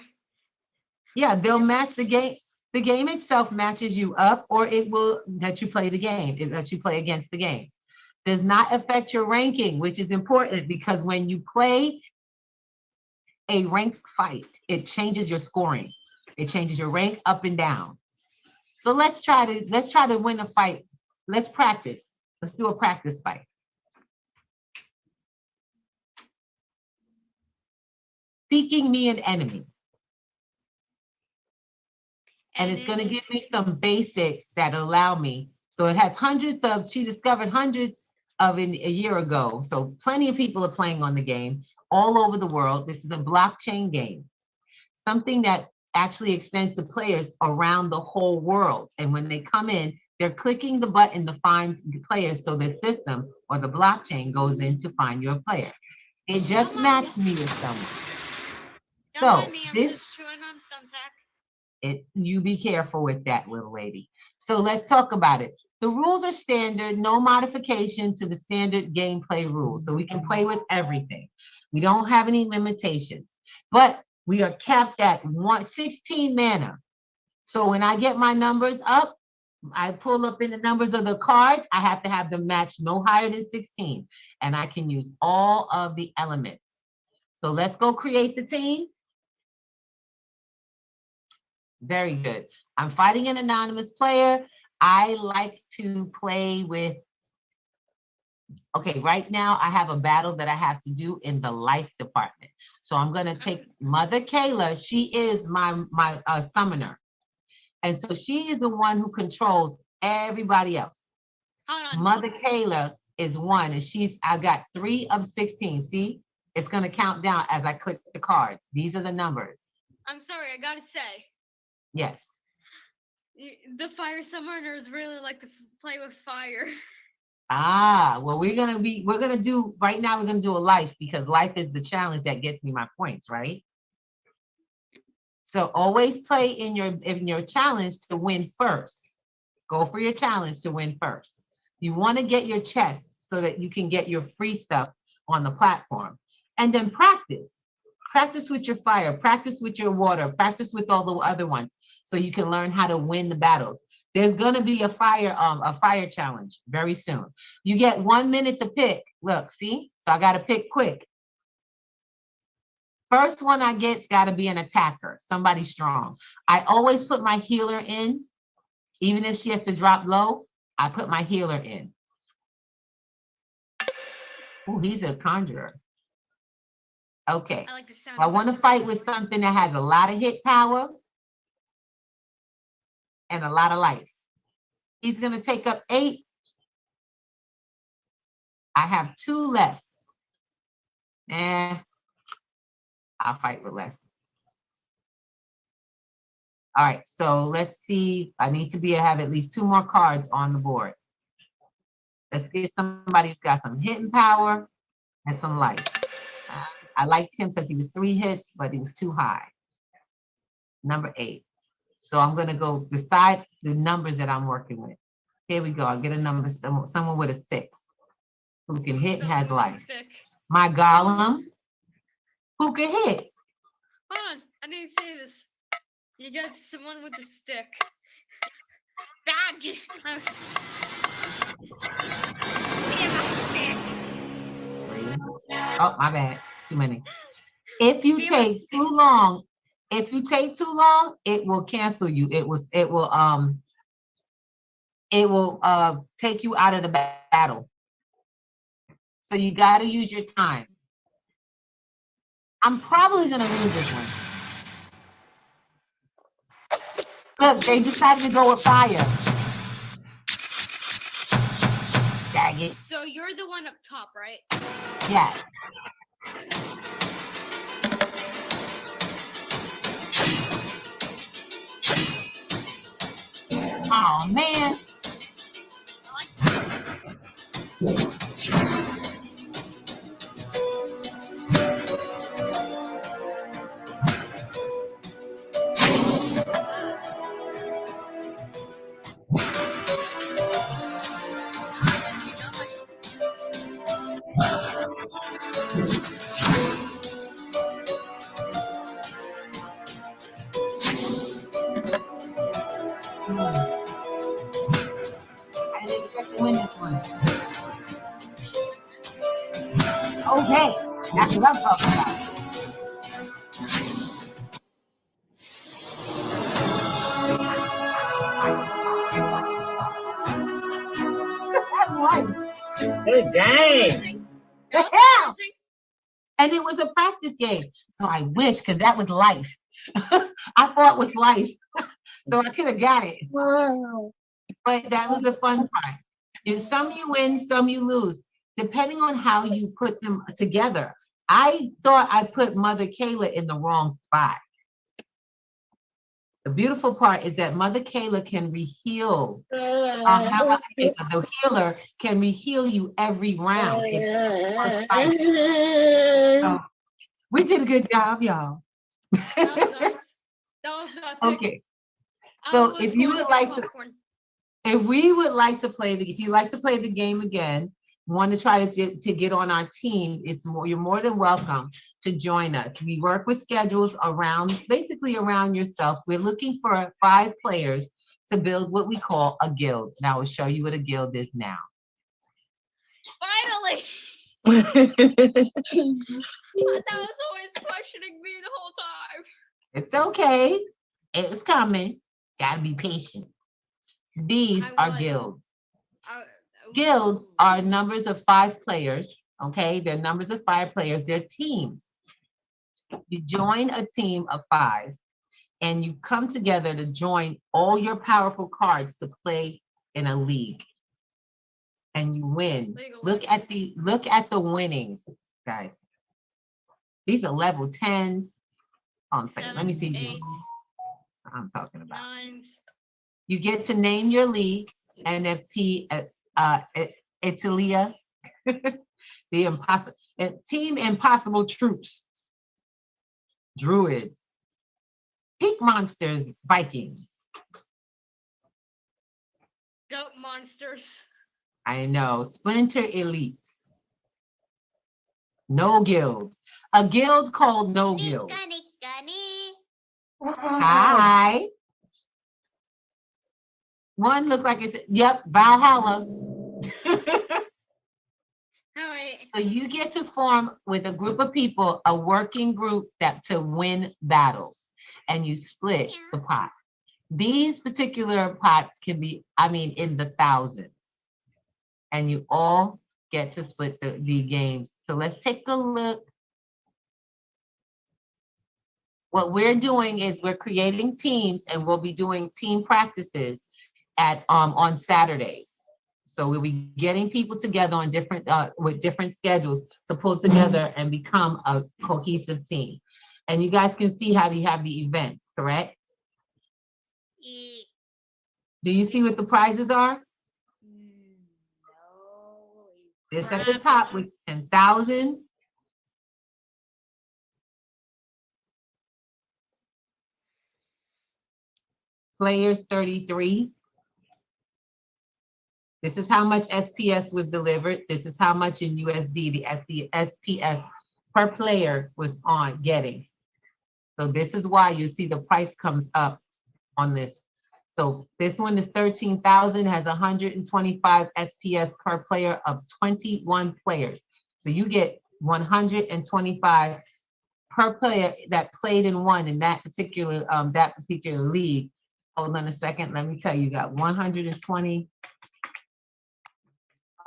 Yeah, they'll match the game. The game itself matches you up, or it will let you play the game. It lets you play against the game. Does not affect your ranking, which is important because when you play a ranked fight, it changes your scoring. It changes your rank up and down. So let's try to win a fight. Let's practice. Let's do a practice fight. Seeking me an enemy. And it's going to give me some basics that allow me. So it has she discovered hundreds of a year ago. So plenty of people are playing on the game all over the world. This is a blockchain game, something that actually extends to players around the whole world. And when they come in, they're clicking the button to find the players. So the system or the blockchain goes in to find your player. It just matched me with someone. So this, you be careful with that, little lady. So let's talk about it. The rules are standard, no modification to the standard gameplay rules. So we can play with everything. We don't have any limitations, but we are capped at 16 mana. So when I get my numbers up, I pull up in the numbers of the cards. I have to have them match no higher than 16. And I can use all of the elements. So let's go create the team. Very good. I'm fighting an anonymous player. I like to play with, okay, right now I have a battle that I have to do in the life department. So I'm going to take Mother Kayla. She is my summoner. And so she is the one who controls everybody else. Mother Kayla is 1, and I got 3 of 16. See, it's going to count down as I click the cards. These are the numbers. I'm sorry, I got to say. Yes. The fire summoners really like to play with fire. Well, we're gonna do a life because life is the challenge that gets me my points, right? So always play in your challenge to win first. Go for your challenge to win first. You want to get your chest so that you can get your free stuff on the platform. And then practice. Practice with your fire, practice with your water, practice with all the other ones so you can learn how to win the battles. There's gonna be a fire challenge very soon. You get 1 minute to pick. Look, see? So I gotta pick quick. First one I get's gotta be an attacker, somebody strong. I always put my healer in, even if she has to drop low, I put my healer in. Oh, he's a conjurer. Okay, I like the sound. so I want to fight with something that has a lot of hit power and a lot of life. He's going to take up 8. I have 2 left. I'll fight with less. All right, so let's see. I need to have at least 2 more cards on the board. Let's get somebody who's got some hitting power and some life. I liked him because he was 3 hits, but he was too high. Number 8. So I'm going to go beside the numbers that I'm working with. Here we go. I'll get a number, someone with a 6 who can hit and has life. My golems who can hit. Hold on, I didn't say this. You got someone with a stick. Badge. Oh, my bad. Too many. If you take too long, it will cancel you. It will take you out of the battle. So you got to use your time. I'm probably gonna lose this one. Look, they decided to go with fire. Dang it. So you're the one up top, right? Yeah. Oh man. I didn't expect to win this one. Okay, that's what I'm talking about. Good game. And it was a practice game. So I wish, because that was life. I fought with life. So I could have got it. Wow. But that was the fun part. And some you win, some you lose, depending on how you put them together. I thought I put Mother Kayla in the wrong spot. The beautiful part is that Mother Kayla can reheal. The healer can reheal you every round. So we did a good job, y'all. That was nice. That was epic. Okay. So if you would like to, if you like to play the game again, want to try to get on our team, you're more than welcome to join us. We work with schedules basically around yourself. We're looking for 5 players to build what we call a guild. And I will show you what a guild is now. Finally! I was always questioning me the whole time. It's okay. It's coming. Gotta be patient. These are guilds. Guilds are numbers of 5 players. Okay, they're numbers of 5 players. They're teams. You join a team of 5, and you come together to join all your powerful cards to play in a league, and you win. Look at the winnings, guys. These are level 10s. Hold on a second. Let me see. I'm talking about. 9s. You get to name your league, NFT, Italia, Team Impossible Troops, Druids, Peak Monsters, Vikings. Goat monsters. I know. Splinter Elites. No Guild. A guild called No Guild. Hi. One looks like it's, yep, Valhalla. Oh, wait. So you get to form with a group of people, a working group that to win battles, and you split the pot. These particular pots can be, I mean, in the thousands, and you all get to split the games. So let's take a look. What we're doing is we're creating teams, and we'll be doing team practices at on Saturdays. So we'll be getting people together on different with different schedules to pull together and become a cohesive team. And you guys can see how you have the events, correct? Do you see what the prizes are? No. This at the top with 10,000. Players 33. This is how much SPS was delivered. This is how much in USD the SPS per player was on getting. So this is why you see the price comes up on this. So this one is 13,000, has 125 SPS per player of 21 players. So you get 125 per player that played and won in that particular league. Hold on a second. Let me tell you, you got 120.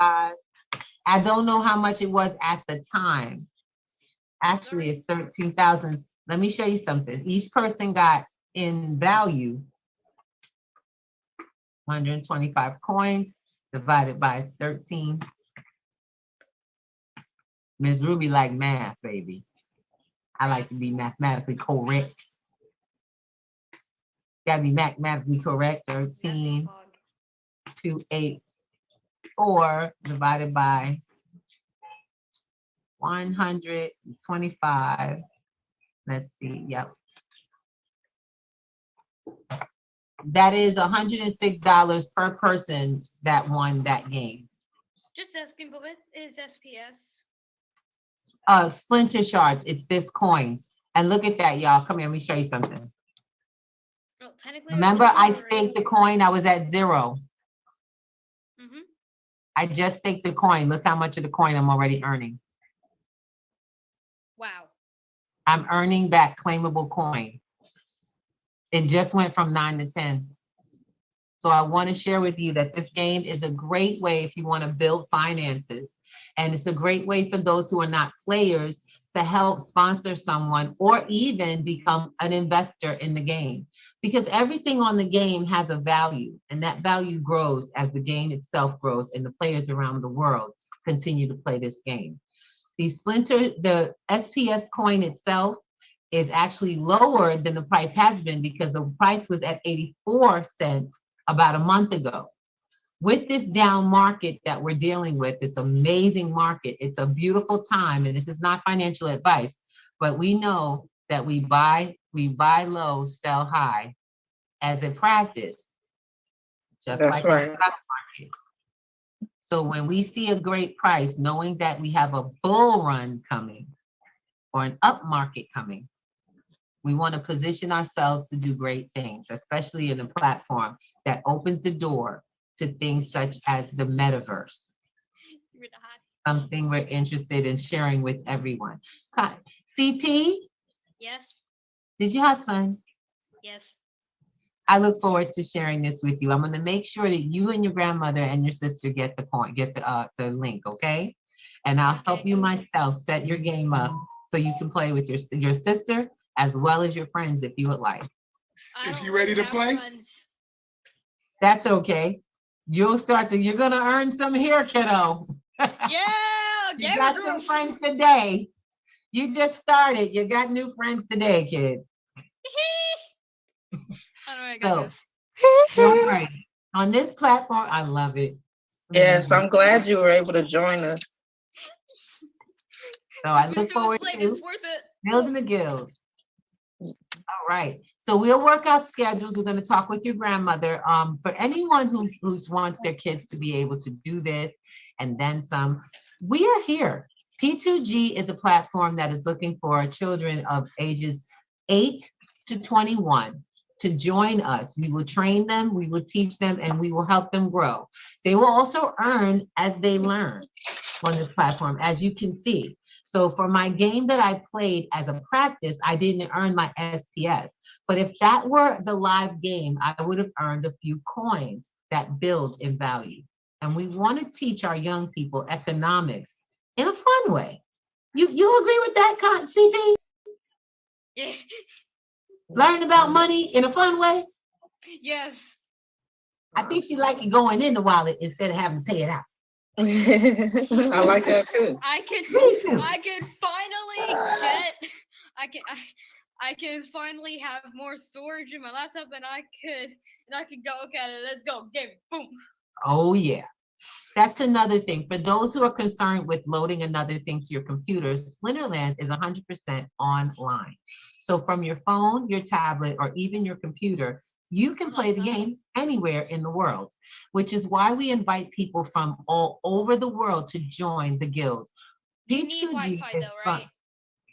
I don't know how much it was at the time. Actually, it's 13,000. Let me show you something. Each person got in value 125 coins divided by 13. Ms. Ruby like math, baby. I like to be mathematically correct. Gotta be mathematically correct. 13,284 divided by 125. Let's see. Yep. That is $106 per person that won that game. Just asking, but what is SPS? Splinter shards. It's this coin. And look at that, y'all. Come here, let me show you something. Well, technically, Remember, I staked the coin. I was at 0. Mm-hmm. I just staked the coin. Look how much of the coin I'm already earning. Wow. I'm earning back claimable coin. It just went from 9 to 10. So I want to share with you that this game is a great way if you want to build finances. And it's a great way for those who are not players to help sponsor someone or even become an investor in the game. Because everything on the game has a value, and that value grows as the game itself grows and the players around the world continue to play this game. The SPS coin itself is actually lower than the price has been because the price was at 84 cents about a month ago. With this down market that we're dealing with, this amazing market, it's a beautiful time, and this is not financial advice, but we know that we buy low, sell high as a practice, just That's like right. in the stock market. So when we see a great price, knowing that we have a bull run coming or an up market coming, we want to position ourselves to do great things, especially in a platform that opens the door to things such as the metaverse. Something we're interested in sharing with everyone. CT, Yes. did you have fun? Yes. I look forward to sharing this with you. I'm going to make sure that you and your grandmother and your sister get the link, okay? And I'll help you myself set your game up so you can play with your sister as well as your friends if you would like. Is he ready to play? That's okay. You're going to earn some here, kiddo. Yeah, you got some friends today. You just started. You got new friends today, kid. So, don't worry. On this platform, I love it. Yes, I'm glad you were able to join us. So I look forward to it's worth it. building a guild. All right. So we'll work out schedules. We're going to talk with your grandmother. For anyone who wants their kids to be able to do this and then some, we are here. P2G is a platform that is looking for children of ages 8 to 21 to join us. We will train them, we will teach them, and we will help them grow. They will also earn as they learn on this platform, as you can see. So for my game that I played as a practice, I didn't earn my SPS. But if that were the live game, I would have earned a few coins that build in value. And we want to teach our young people economics in a fun way. You agree with that, CT? Yeah. Learn about money in a fun way? Yes. I think she like it going in the wallet instead of having to pay it out. I like that too. I can finally I can finally have more storage in my laptop, and I could go, okay, let's go, game, boom. Oh yeah. That's another thing. For those who are concerned with loading another thing to your computer, Splinterlands is 100% online. So from your phone, your tablet, or even your computer, you can play the game anywhere in the world, which is why we invite people from all over the world to join the guild. You need P2G Wi-Fi is though, fun. right?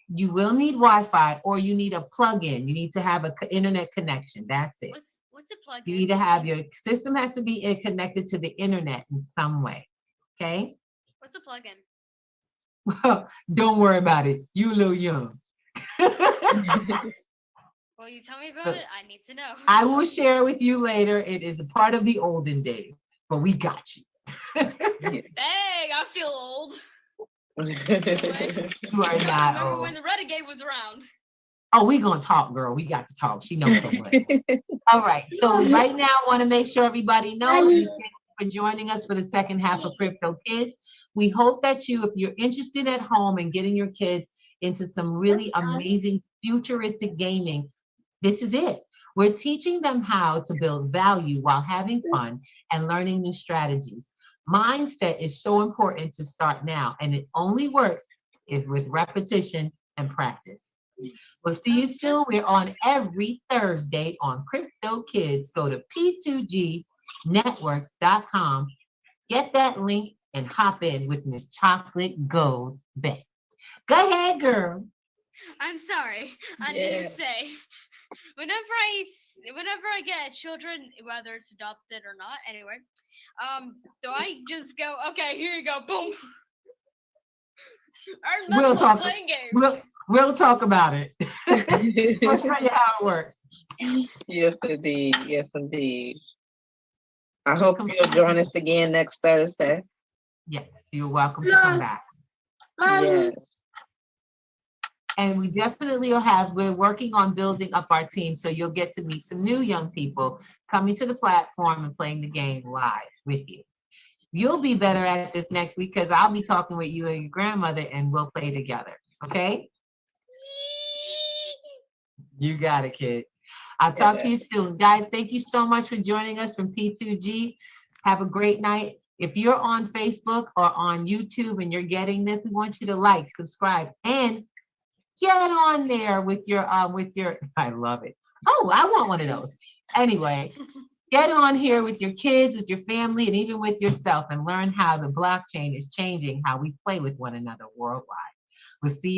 You will need Wi-Fi, or you need a plug-in. You need to have an internet connection. That's it. What's a plug-in? You need to have your system has to be connected to the internet in some way. Okay? What's a plug-in? Well, don't worry about it. You a little young. Well, you tell me about it. I need to know. I will share with you later. It is a part of the olden days, but we got you. Dang, I feel old. You are I not remember old. when the Renegade was around. Oh, we gonna talk, girl. We got to talk. She knows so much. All right. So right now, I want to make sure everybody knows we thank you for joining us for the second half of Krypto Kidz. We hope that if you're interested at home in getting your kids into some really amazing futuristic gaming, this is it. We're teaching them how to build value while having fun and learning new strategies. Mindset is so important to start now, and it only works is with repetition and practice. We'll see you soon. We're on every Thursday on Krypto Kidz. Go to p2gnetworks.com. Get that link and hop in with Miss Chocolate Gold Bay. Go ahead, girl. I'm sorry. I need to say, whenever I get children, whether it's adopted or not, anyway, do I just go, okay, here you go, boom. We'll talk. Playing games. We'll talk about it. We'll show you how it works. Yes, indeed. Yes, indeed. I hope you'll join us again next Thursday. Yes, you're welcome to come back. Yes. And we definitely we're working on building up our team, so you'll get to meet some new young people coming to the platform and playing the game live with you. You'll be better at this next week because I'll be talking with you and your grandmother and we'll play together. Okay? You got it, kid. I'll talk to you soon. Guys, thank you so much for joining us from P2G. Have a great night. If you're on Facebook or on YouTube and you're getting this, we want you to like, subscribe, and get on there with your I love it. Oh, I want one of those. Anyway, get on here with your kids, with your family, and even with yourself and learn how the blockchain is changing how we play with one another worldwide. We'll see you.